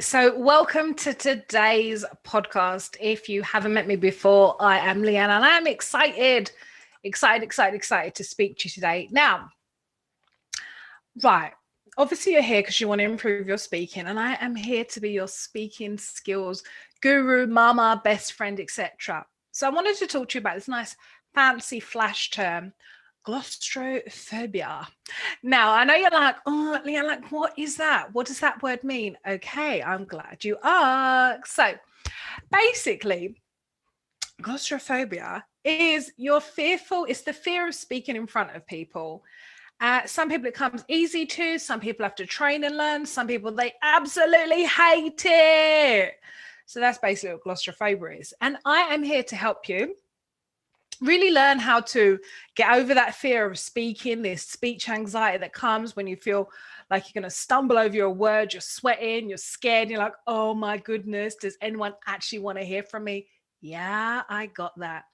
So welcome to today's podcast. If you haven't met me before, I am Leighanne and I am excited to speak to you today. Now, right, obviously you're here because you want to improve your speaking, and I am here to be your speaking skills guru, mama, best friend, etc. So I wanted to talk to you about this nice fancy flash term, Glostrophobia. Now, I know you're like, oh, Leighanne, like, what is that? What does that word mean? Okay, I'm glad you asked. So basically, Glostrophobia is it's the fear of speaking in front of people. Some people it comes easy to, some people have to train and learn, some people they absolutely hate it. So that's basically what Glostrophobia is. And I am here to help you really learn how to get over that fear of speaking, this speech anxiety that comes when you feel like you're going to stumble over your words, you're sweating, you're scared, you're like, oh my goodness, does anyone actually want to hear from me? Yeah, I got that.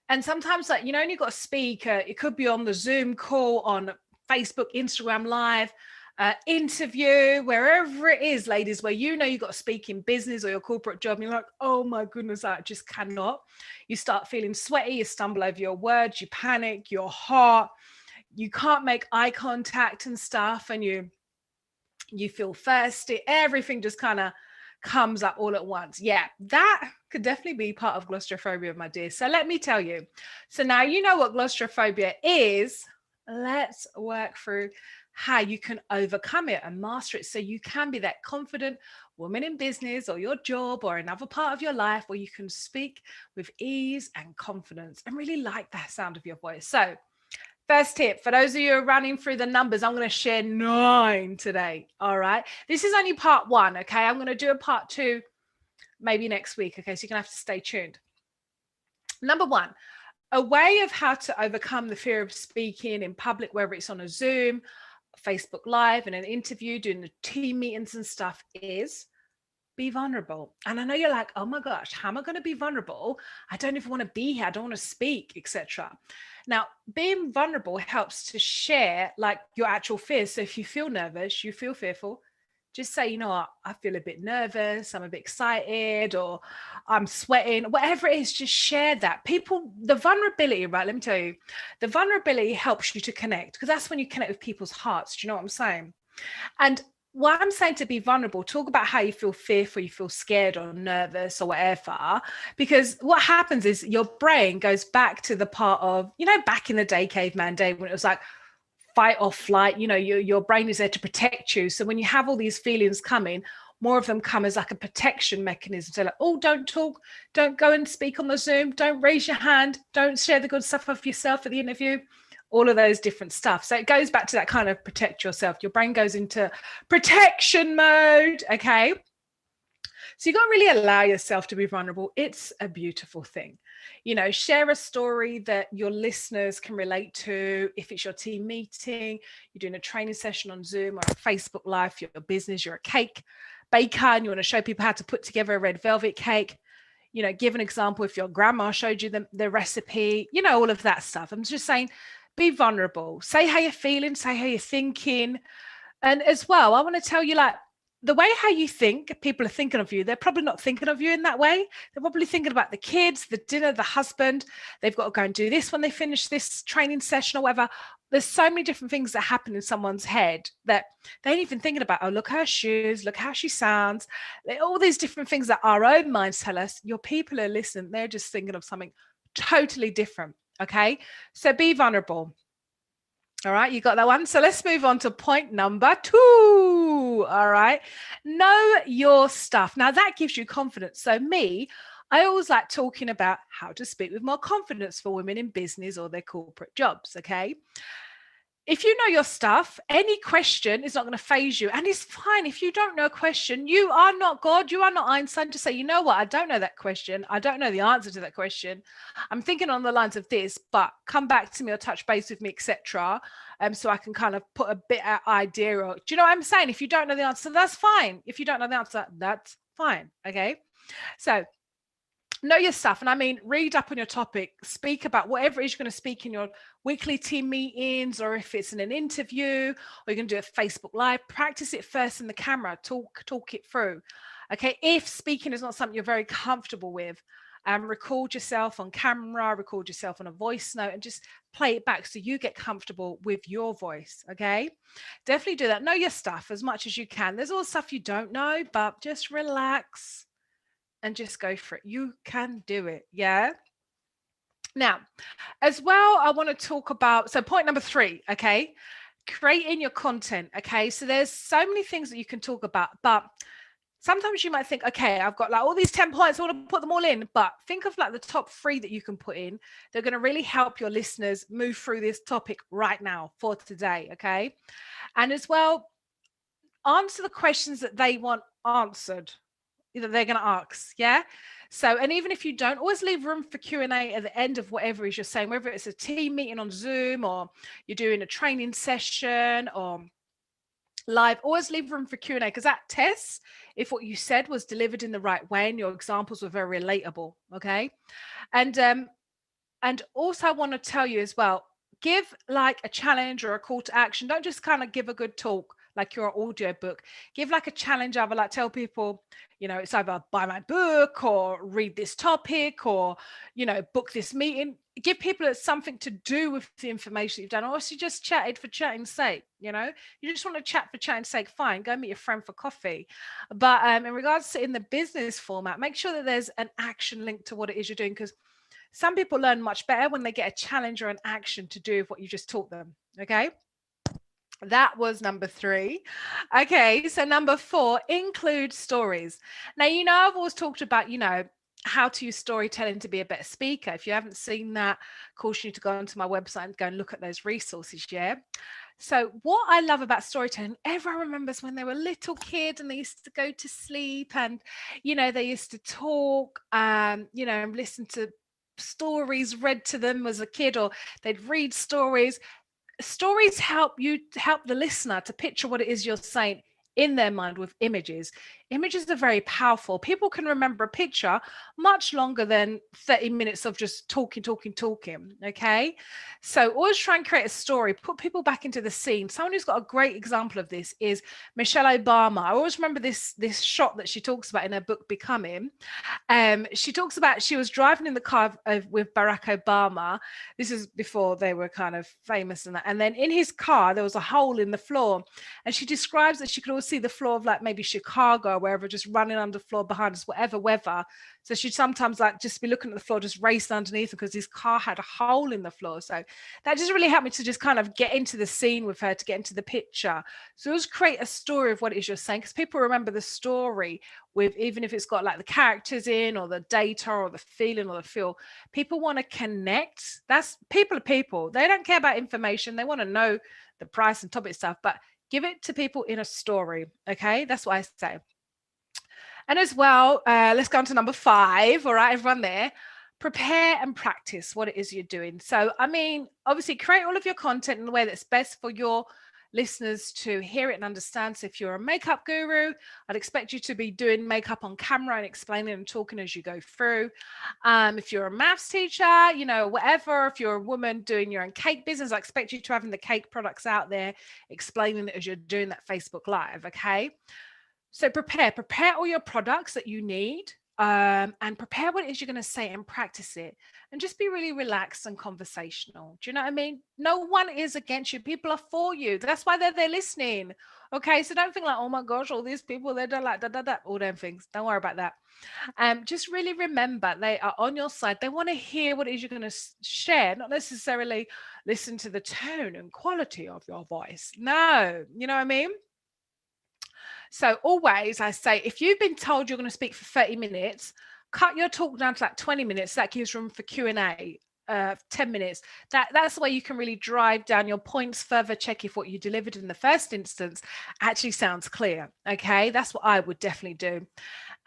And sometimes, like, when you've got a speaker, it could be on the Zoom call, on Facebook, Instagram Live, interview, wherever it is, ladies, where you've got to speak in business or your corporate job, and you're like, oh my goodness, I just cannot. You start feeling sweaty, you stumble over your words, you panic, you're hot, you can't make eye contact and stuff, and you feel thirsty. Everything just kind of comes up all at once. Yeah, that could definitely be part of Glostrophobia, my dear. So let me tell you. So now you know what Glostrophobia is. Let's work through how you can overcome it and master it so you can be that confident woman in business or your job or another part of your life where you can speak with ease and confidence and really like that sound of your voice. So first tip, for those of you who are running through the numbers, I'm going to share 9 today. All right. This is only part 1. Okay. I'm going to do a part 2 maybe next week. Okay. So you're going to have to stay tuned. Number 1, a way of how to overcome the fear of speaking in public, whether it's on a Zoom, Facebook Live, in an interview, doing the team meetings and stuff, is be vulnerable. And I know you're like, oh my gosh, how am I going to be vulnerable? I don't even want to be here. I don't want to speak, etc. Now, being vulnerable helps to share like your actual fears. So if you feel nervous, you feel fearful, just say, you know what, I feel a bit nervous, I'm a bit excited, or I'm sweating, whatever it is, just share that. The vulnerability, right? Let me tell you, the vulnerability helps you to connect, because that's when you connect with people's hearts. Do you know what I'm saying? And what I'm saying to be vulnerable, talk about how you feel fearful, you feel scared or nervous or whatever, because what happens is your brain goes back to the part of, back in the day, caveman day, when it was like fight or flight, your brain is there to protect you. So when you have all these feelings coming, more of them come as like a protection mechanism. So like, oh, don't talk, don't go and speak on the Zoom, don't raise your hand, don't share the good stuff of yourself at the interview, all of those different stuff. So it goes back to that kind of protect yourself. Your brain goes into protection mode, okay? So you got to really allow yourself to be vulnerable. It's a beautiful thing. Share a story that your listeners can relate to. If it's your team meeting, you're doing a training session on Zoom or a Facebook Live for your business, you're a cake baker and you want to show people how to put together a red velvet cake. Give an example if your grandma showed you the recipe, all of that stuff. I'm just saying, be vulnerable. Say how you're feeling, say how you're thinking. And as well, I want to tell you, like, the way how you think, people are thinking of you, they're probably not thinking of you in that way. They're probably thinking about the kids, the dinner, the husband. They've got to go and do this when they finish this training session or whatever. There's so many different things that happen in someone's head that they ain't even thinking about. Oh, look her shoes, look how she sounds. All these different things that our own minds tell us. Your people are listening. They're just thinking of something totally different. Okay. So be vulnerable. All right, you got that one. So let's move on to point number 2. All right, know your stuff. Now that gives you confidence. So I always like talking about how to speak with more confidence for women in business or their corporate jobs. Okay. If you know your stuff, any question is not going to phase you. And it's fine. If you don't know a question, you are not God. You are not Einstein to say, you know what? I don't know that question. I don't know the answer to that question. I'm thinking on the lines of this, but come back to me or touch base with me, etc. So I can kind of put a bit of idea. Or, do you know what I'm saying? If you don't know the answer, that's fine. If you don't know the answer, that's fine. Okay. So know your stuff. And I mean, read up on your topic, speak about whatever it is you're going to speak in your weekly team meetings, or if it's in an interview, or you're going to do a Facebook Live, practice it first in the camera, talk it through. Okay. If speaking is not something you're very comfortable with, record yourself on camera, record yourself on a voice note, and just play it back so you get comfortable with your voice. Okay. Definitely do that. Know your stuff as much as you can. There's all stuff you don't know, but just relax and just go for it. You can do it. Yeah. Now, as well, I want to talk about, so point number 3, okay, creating your content. Okay. So there's so many things that you can talk about, but sometimes you might think, okay, I've got like all these 10 points, I want to put them all in, but think of like the top 3 that you can put in. They're going to really help your listeners move through this topic right now for today. Okay. And as well, answer the questions that they want answered, that they're going to ask. Yeah. So, and even if you don't, always leave room for Q&A at the end of whatever it is you're saying, whether it's a team meeting on Zoom, or you're doing a training session, or live, always leave room for Q&A, because that tests if what you said was delivered in the right way and your examples were very relatable. Okay. And also I want to tell you as well, give like a challenge or a call to action. Don't just kind of give a good talk like your audio book. Give like a challenge. Either like tell people, it's either buy my book or read this topic, or, book this meeting. Give people something to do with the information you've done. Or else you just chatted for chatting's sake. You just want to chat for chatting's sake. Fine, go meet your friend for coffee. But in regards to in the business format, make sure that there's an action linked to what it is you're doing, because some people learn much better when they get a challenge or an action to do with what you just taught them. Okay. That was number 3. Okay. So number 4, include stories. Now, I've always talked about, how to use storytelling to be a better speaker. If you haven't seen that, of course, you need to go onto my website and go and look at those resources. Yeah. So what I love about storytelling, everyone remembers when they were a little kid and they used to go to sleep, and, they used to talk, and listen to stories read to them as a kid, or they'd read stories. Stories help the listener to picture what it is you're saying in their mind with images. Images are very powerful. People can remember a picture much longer than 30 minutes of just talking. Okay. So always try and create a story, put people back into the scene. Someone who's got a great example of this is Michelle Obama. I always remember this shot that she talks about in her book, Becoming. She talks about she was driving in the car with Barack Obama. This is before they were kind of famous and that. And then in his car, there was a hole in the floor. And she describes that she could always see the floor of like maybe Chicago, wherever, just running under the floor behind us, whatever weather. So she'd sometimes like just be looking at the floor, just racing underneath, because his car had a hole in the floor. So that just really helped me to just kind of get into the scene with her, to get into the picture. So always create a story of what it is you're saying, because people remember the story with, even if it's got like the characters in, or the data, or the feeling, or the feel. People want to connect. That's people are people. They don't care about information. They want to know the price and topic stuff, but give it to people in a story. Okay, that's what I say. And as well, let's go on to number 5. All right, everyone there. Prepare and practice what it is you're doing. So, I mean, obviously create all of your content in the way that's best for your listeners to hear it and understand. So if you're a makeup guru, I'd expect you to be doing makeup on camera and explaining and talking as you go through. If you're a maths teacher, whatever, if you're a woman doing your own cake business, I expect you to having the cake products out there, explaining it as you're doing that Facebook Live. Okay. So prepare all your products that you need, and prepare what it is you're going to say and practice it, and just be really relaxed and conversational. Do you know what I mean? No one is against you. People are for you. That's why they're listening. Okay. So don't think like, oh my gosh, all these people, they're like, all them things. Don't worry about that. Just really remember they are on your side. They want to hear what it is you're going to share, not necessarily listen to the tone and quality of your voice. No, you know what I mean? So always I say, if you've been told you're going to speak for 30 minutes, cut your talk down to like 20 minutes. That gives room for Q&A, 10 minutes. That's the way you can really drive down your points further, check if what you delivered in the first instance actually sounds clear. Okay, that's what I would definitely do.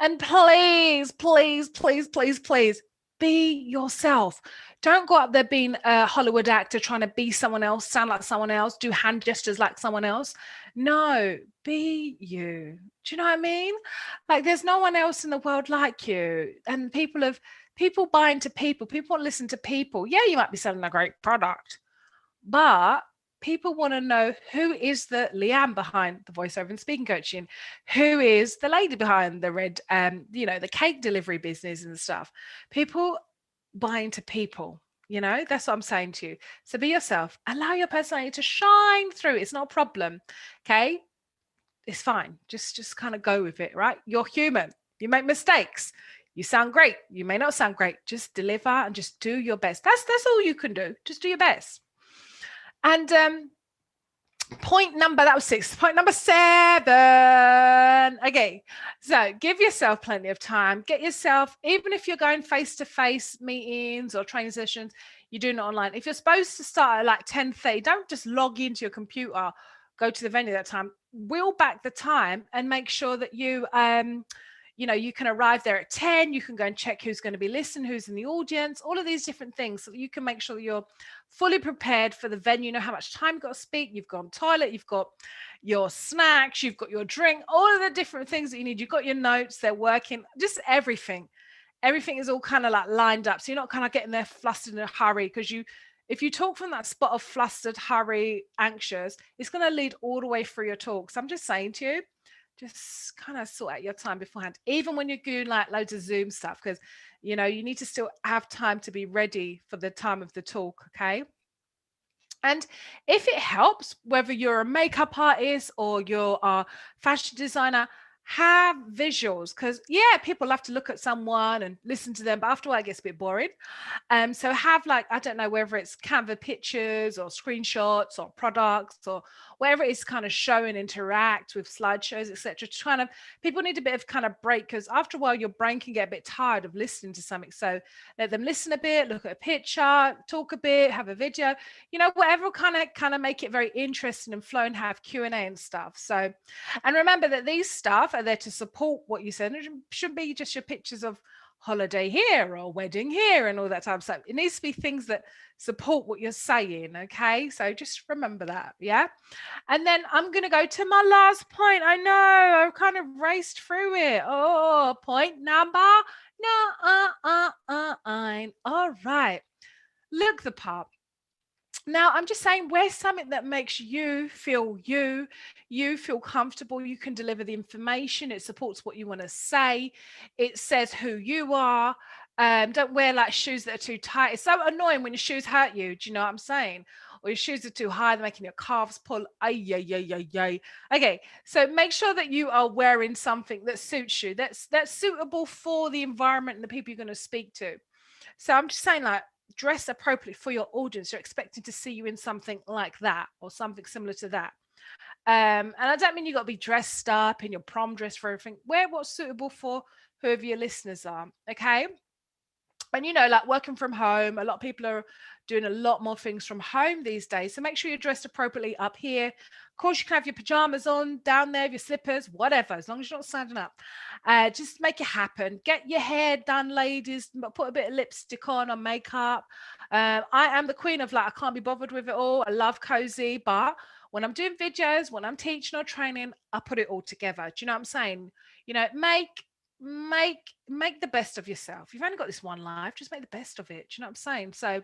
And please, please, please, please, please, be yourself. Don't go up there being a Hollywood actor trying to be someone else, sound like someone else, do hand gestures like someone else. No, be you. Do you know what I mean? Like there's no one else in the world like you. And people have People buy into people. People want to listen to people. Yeah, you might be selling a great product, but people want to know who is the Leighanne behind the voiceover and speaking coaching, who is the lady behind the red, the cake delivery business and stuff. People buy into people. That's what I'm saying to you. So be yourself. Allow your personality to shine through. It's not a problem. Okay, it's fine. Just kind of go with it, right? You're human. You make mistakes. You sound great. You may not sound great. Just deliver and just do your best. That's all you can do. Just do your best. And that was 6. Point number 7. Okay, so give yourself plenty of time. Get yourself, even if you're going face-to-face meetings or training sessions, you're doing it online. If you're supposed to start at like 10:30, don't just log into your computer, go to the venue that time. Wheel back the time and make sure that you you can arrive there at 10. You can go and check who's going to be listening, who's in the audience, all of these different things, so that you can make sure that you're fully prepared for the venue. You know how much time you've got to speak. You've gone toilet, you've got your snacks, you've got your drink, all of the different things that you need. You've got your notes, they're working, just everything. Everything is all kind of like lined up. So you're not kind of getting there flustered in a hurry, because if you talk from that spot of flustered, hurry, anxious, it's going to lead all the way through your talk. So I'm just saying to you, just kind of sort out your time beforehand, even when you're doing like loads of Zoom stuff, because you need to still have time to be ready for the time of the talk. Okay. And if it helps, whether you're a makeup artist or you're a fashion designer, have visuals, because people love to look at someone and listen to them, but after a while it gets a bit boring. So have, like, I don't know, whether it's Canva pictures or screenshots or products or whatever it is, kind of show and interact with slideshows, etc. Kind of, people need a bit of kind of break, because after a while your brain can get a bit tired of listening to something. So let them listen a bit, look at a picture, talk a bit, have a video, whatever kind of make it very interesting and flow, and have Q&A and stuff. So, and remember that these stuff are there to support what you said. It shouldn't be just your pictures of holiday here or wedding here and all that type of stuff. It needs to be things that support what you're saying. Okay, so just remember that. Yeah. And then I'm going to go to my last point. I know I've kind of raced through it. Oh, point number 9. All right, look the part. Now, I'm just saying, wear something that makes you feel comfortable. You can deliver the information. It supports what you want to say. It says who you are. Don't wear like shoes that are too tight. It's so annoying when your shoes hurt you. Do you know what I'm saying? Or your shoes are too high, they're making your calves pull. Okay, so make sure that you are wearing something that suits you, that's suitable for the environment and the people you're going to speak to. So I'm just saying, like, dress appropriately for your audience. You're expecting to see you in something like that or something similar to that. And I don't mean you got to be dressed up in your prom dress for everything. Wear what's suitable for whoever your listeners are. Okay. And like working from home, a lot of people are doing a lot more things from home these days. So make sure you're dressed appropriately up here. Of course, you can have your pajamas on down there, your slippers, whatever, as long as you're not standing up. Just make it happen. Get your hair done, ladies. Put a bit of lipstick on or makeup. I am the queen of, like, I can't be bothered with it all. I love cozy, but when I'm doing videos, when I'm teaching or training, I put it all together. Do you know what I'm saying? Make the best of yourself. You've only got this one life, just make the best of it. Do you know what I'm saying? So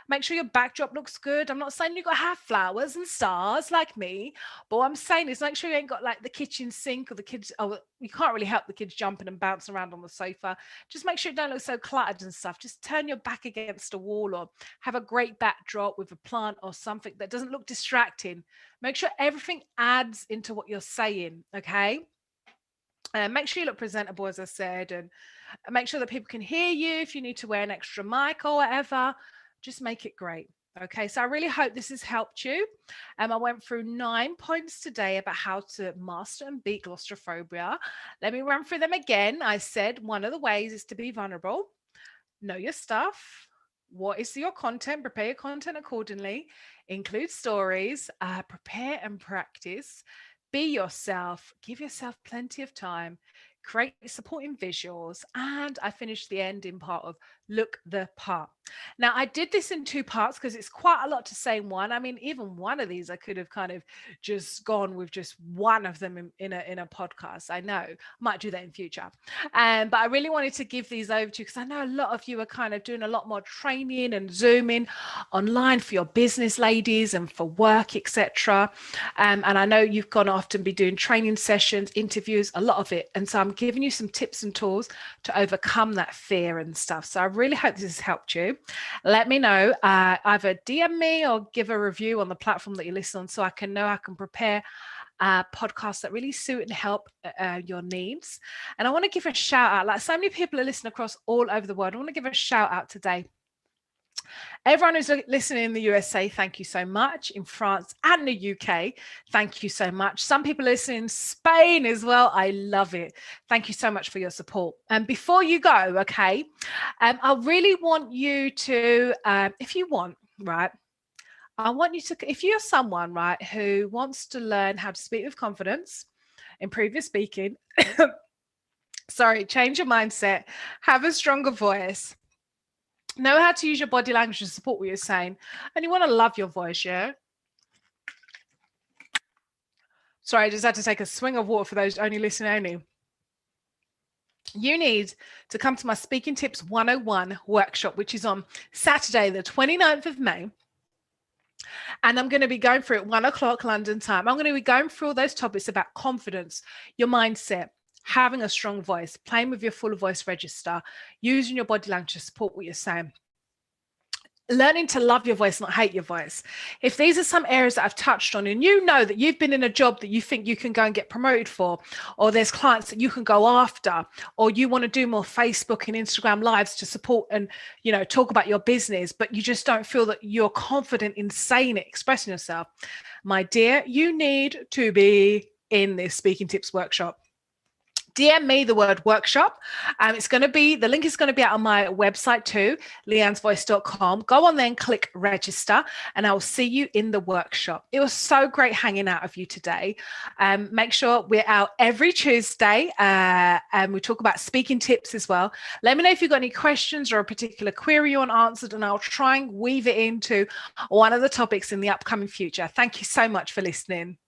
make sure your backdrop looks good. I'm not saying you've got to have flowers and stars like me, but what I'm saying is make sure you ain't got like the kitchen sink or the kids. Oh, you can't really help the kids jumping and bouncing around on the sofa. Just make sure you don't look so cluttered and stuff. Just turn your back against a wall or have a great backdrop with a plant or something that doesn't look distracting. Make sure everything adds into what you're saying. Okay. Make sure you look presentable, as I said, and make sure that people can hear you. If you need to wear an extra mic or whatever, just make it great. Okay, so I really hope this has helped you. I went through 9 points today about how to master and beat Glostrophobia. Let me run through them again. I said one of the ways is to be vulnerable, know your stuff. What is your content? Prepare your content accordingly. Include stories. Prepare and practice. Be yourself, give yourself plenty of time, create supporting visuals, and I finished the ending part of look the part. Now, I did this in two parts because it's quite a lot to say in one. I mean, even one of these, I could have kind of just gone with just one of them in a podcast. I know, might do that in future. But I really wanted to give these over to you because I know a lot of you are kind of doing a lot more training and Zooming online for your business, ladies, and for work, etc. And I know you've gone often be doing training sessions, interviews, a lot of it. And so I'm giving you some tips and tools to overcome that fear and stuff. So I really hope this has helped you. Let me know, either DM me or give a review on the platform that you listen on so I can know I can prepare podcasts that really suit and help your needs. And I want to give a shout out, like so many people are listening across all over the world. I want to give a shout out today. Everyone who's listening in the USA, thank you so much. In France and the UK, thank you so much. Some people listen in Spain as well. I love it. Thank you so much for your support. And before you go, okay, I really want you to, if you want, right, I want you to, if you're someone, right, who wants to learn how to speak with confidence, improve your speaking, change your mindset, have a stronger voice, know how to use your body language to support what you're saying, and you want to love your voice, yeah? Sorry, I just had to take a swing of water for those only listening only. You need to come to my Speaking Tips 101 workshop, which is on Saturday, the 29th of May. And I'm going to be going through at 1 o'clock London time. I'm going to be going through all those topics about confidence, your mindset, having a strong voice, playing with your full voice register, using your body language to support what you're saying, learning to love your voice, not hate your voice. If these are some areas that I've touched on and you know that you've been in a job that you think you can go and get promoted for, or there's clients that you can go after, or you want to do more Facebook and Instagram lives to support and, you know, talk about your business, but you just don't feel that you're confident in saying it, expressing yourself, my dear, you need to be in this Speaking Tips workshop. DM me the word workshop. It's going to be, the link is going to be out on my website too, leighannesvoice.com. Go on there and click register and I will see you in the workshop. It was so great hanging out with you today. Make sure we're out every Tuesday and we talk about speaking tips as well. Let me know if you've got any questions or a particular query you want answered and I'll try and weave it into one of the topics in the upcoming future. Thank you so much for listening.